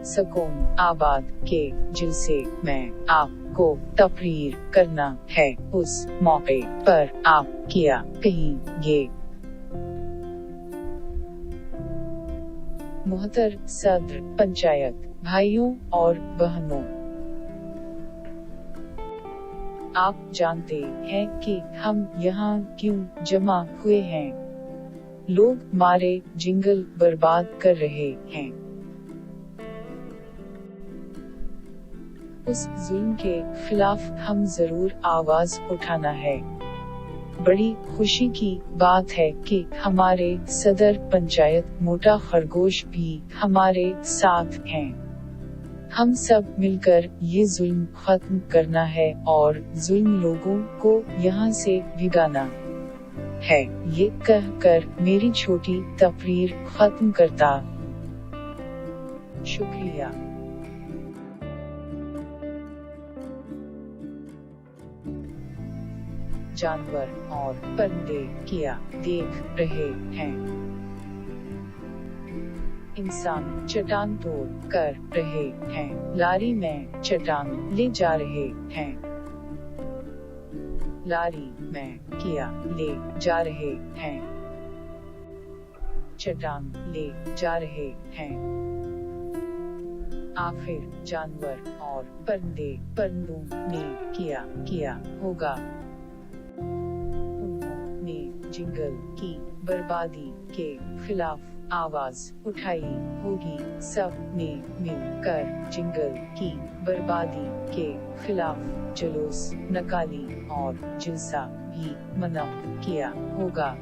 सुकून आबाद के जिनसे मैं आपको तकरीर करना है, उस मौके पर आप क्या कहेंगे? मोहतर सदर पंचायत, भाइयों और बहनों, आप जानते हैं कि हम यहाँ क्यों जमा हुए हैं? लोग हमारे जिंगल बर्बाद कर रहे हैं। उस जुल्म के खिलाफ हम जरूर आवाज उठाना है। बड़ी खुशी की बात है कि हमारे सदर पंचायत मोटा खरगोश भी हमारे साथ हैं। हम सब मिलकर ये जुल्म खत्म करना है और जुल्म लोगों को यहाँ से भिगाना है। ये कहकर मेरी छोटी तकरीर खत्म करता। शुक्रिया। जानवर और परिंदे क्या देख रहे हैं? इंसान चट्टान तोड़ कर रहे हैं। लारी में चट्टान ले जा रहे हैं। लारी में क्या ले जा रहे हैं? चट्टान ले जा रहे हैं। आखिर जानवर और परिंदों ने क्या किया होगा? उन्होंने जिंगल की बर्बादी के खिलाफ आवाज उठाई होगी। सब ने मिलकर जिंगल की बर्बादी के खिलाफ जुलूस निकाली और जलसा भी मना किया होगा।